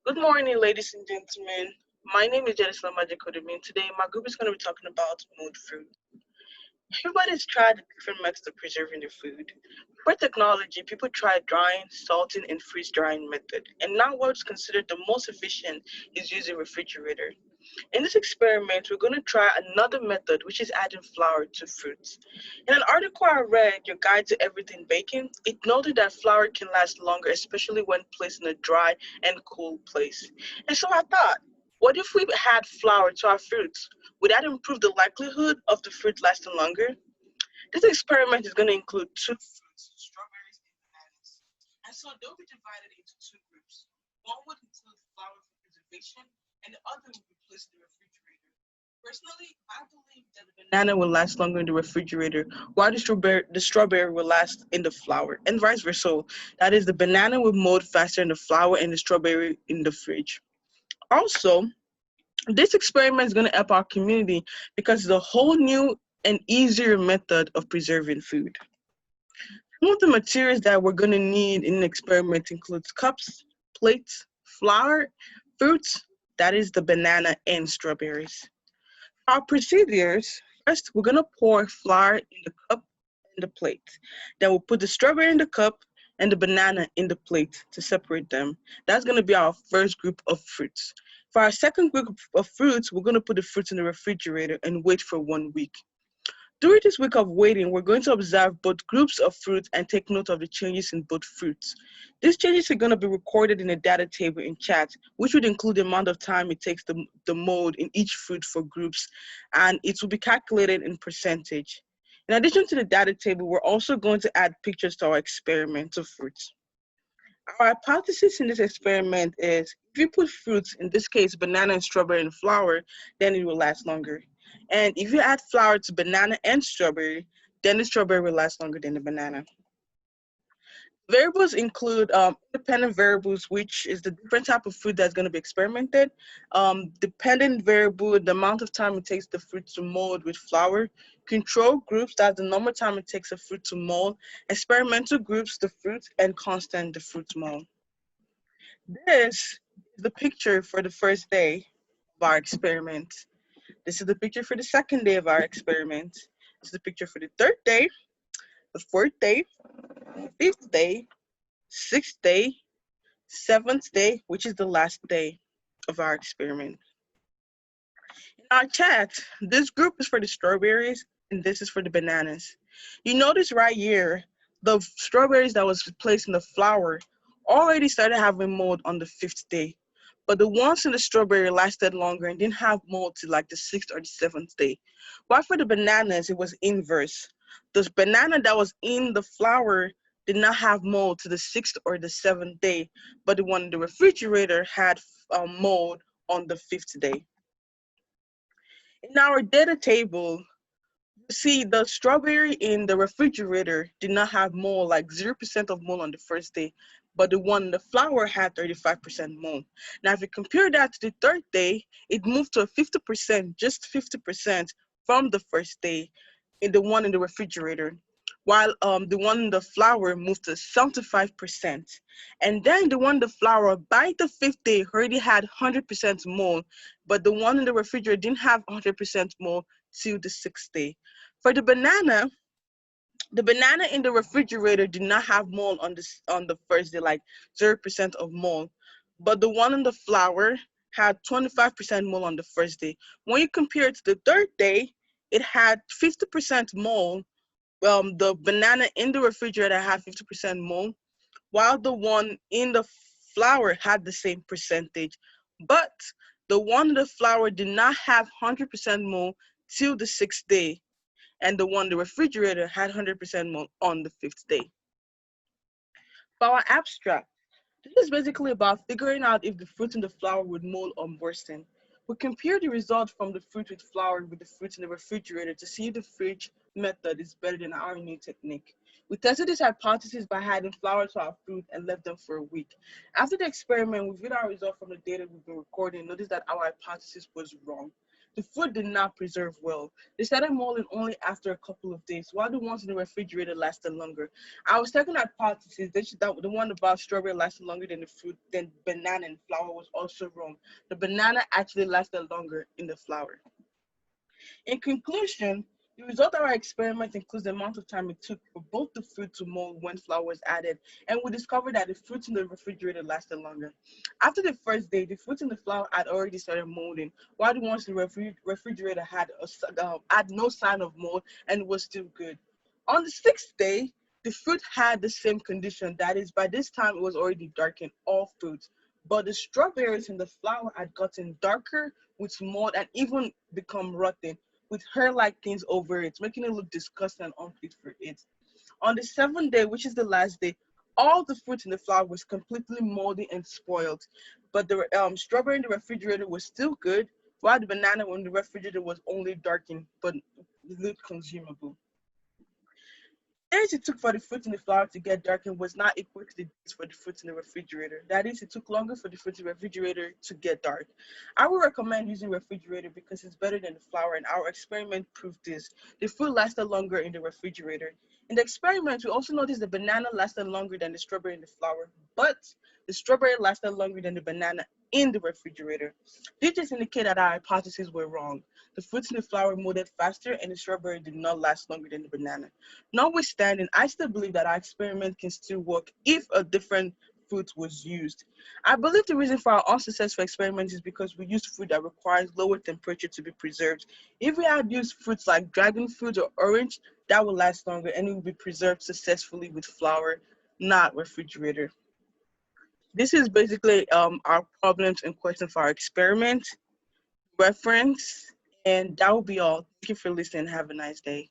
Good morning, ladies and gentlemen. My name is Janice Lamajakodemi, and today my group is going to be talking about mold fruit. Everybody's tried different methods of preserving their food. Before technology, people tried drying, salting, and freeze drying method, and now what's considered the most efficient is using refrigerator. In this experiment, we're going to try another method, which is adding flour to fruits. In an article I read, Your Guide to Everything Baking, it noted that flour can last longer, especially when placed in a dry and cool place. And so I thought, what if we had flour to our fruits? Would that improve the likelihood of the fruit lasting longer? This experiment is going to include two fruits, strawberries and bananas. And so they'll be divided into two groups. One would include flour for preservation, and the other would be placed in the refrigerator. Personally, I believe that the banana will last longer in the refrigerator, while the strawberry will last in the flour, and vice versa. That is, the banana will mold faster in the flour and the strawberry in the fridge. Also, this experiment is going to help our community because it's a whole new and easier method of preserving food. Some of the materials that we're going to need in an experiment includes cups, plates, flour, fruits, that is the banana and strawberries. Our procedures, first we're going to pour flour in the cup and the plate. Then we'll put the strawberry in the cup and the banana in the plate to separate them. That's going to be our first group of fruits. For our second group of fruits, we're going to put the fruits in the refrigerator and wait for 1 week. During this week of waiting, we're going to observe both groups of fruits and take note of the changes in both fruits. These changes are going to be recorded in a data table in chat, which would include the amount of time it takes the mold in each fruit for groups, and it will be calculated in percentage. In addition to the data table, we're also going to add pictures to our experimental fruits. Our hypothesis in this experiment is if you put fruits, in this case banana and strawberry in flour, then it will last longer. And if you add flour to banana and strawberry, then the strawberry will last longer than the banana. Variables include independent variables, which is the different type of fruit that's going to be experimented. Dependent variable, the amount of time it takes the fruit to mold with flour. Control groups, that's the number of time it takes a fruit to mold. Experimental groups, the fruit, and constant, the fruit mold. This is the picture for the first day of our experiment. This is the picture for the second day of our experiment. This is the picture for the third day, the fourth day, fifth day, sixth day, seventh day, which is the last day of our experiment. In our chat, this group is for the strawberries and this is for the bananas. You notice right here, the strawberries that was placed in the flour already started having mold on the fifth day. But the ones in the strawberry lasted longer and didn't have mold till like the sixth or the seventh day. While for the bananas, it was inverse. The banana that was in the flour did not have mold to the sixth or the seventh day, but the one in the refrigerator had mold on the fifth day. In our data table, you see the strawberry in the refrigerator did not have mold, like 0% of mold on the first day, but the one in the flour had 35% mold. Now, if you compare that to the third day, it moved to 50%, just 50% from the first day in the one in the refrigerator, while the one in the flour moved to 75%. And then the one in the flour by the fifth day already had 100% mold, but the one in the refrigerator didn't have 100% mold till the sixth day. For the banana in the refrigerator did not have mold on the first day, like 0% of mold, but the one in the flour had 25% mold on the first day. When you compare it to the third day, it had 50% mold. The banana in the refrigerator had 50% mold, while the one in the flour had the same percentage. But the one in the flour did not have 100% mold till the sixth day, and the one in the refrigerator had 100% mold on the fifth day. For our abstract, this is basically about figuring out if the fruit in the flour would mold or worsen. We compare the result from the fruit with flour with the fruit in the refrigerator to see if the fridge method is better than our new technique. We tested this hypothesis by adding flour to our fruit and left them for a week. After the experiment, we viewed our result from the data we've been recording and noticed that our hypothesis was wrong. the food did not preserve well. They started molding only after a couple of days, while the ones in the refrigerator lasted longer. I was taking hypothesis that the one about strawberry lasted longer than the fruit, than banana and flour was also wrong. The banana actually lasted longer in the flour. In conclusion, the result of our experiment includes the amount of time it took for both the fruit to mold when flour was added, and we discovered that the fruits in the refrigerator lasted longer. After the first day, the fruits in the flour had already started molding, while the ones in the refrigerator had no sign of mold and was still good. On the sixth day, the fruit had the same condition. That is, by this time it was already darkened, all fruits. But the strawberries in the flour had gotten darker with mold and even become rotten with hair-like things over it, making it look disgusting and unfit for it. On the seventh day, which is the last day, all the fruit in the flour was completely moldy and spoiled, but the strawberry in the refrigerator was still good, while the banana in the refrigerator was only darkened but looked consumable. The days it took for the fruit in the flour to get darkened was not equal to the days for the fruit in the refrigerator. That is, it took longer for the fruit in the refrigerator to get dark. I would recommend using refrigerator because it's better than the flour, and our experiment proved this. The fruit lasted longer in the refrigerator. In the experiment, we also noticed the banana lasted longer than the strawberry in the flour, but the strawberry lasted longer than the banana in the refrigerator. This just indicate that our hypotheses were wrong. The fruits in the flour molded faster, and the strawberry did not last longer than the banana. Notwithstanding, I still believe that our experiment can still work if a different fruit was used. I believe the reason for our unsuccessful experiment is because we used food that requires lower temperature to be preserved. If we had used fruits like dragon fruit or orange, that would last longer and it would be preserved successfully with flour, not refrigerator. This is basically our problems and questions for our experiment reference, and that will be all. Thank you for listening. Have a nice day.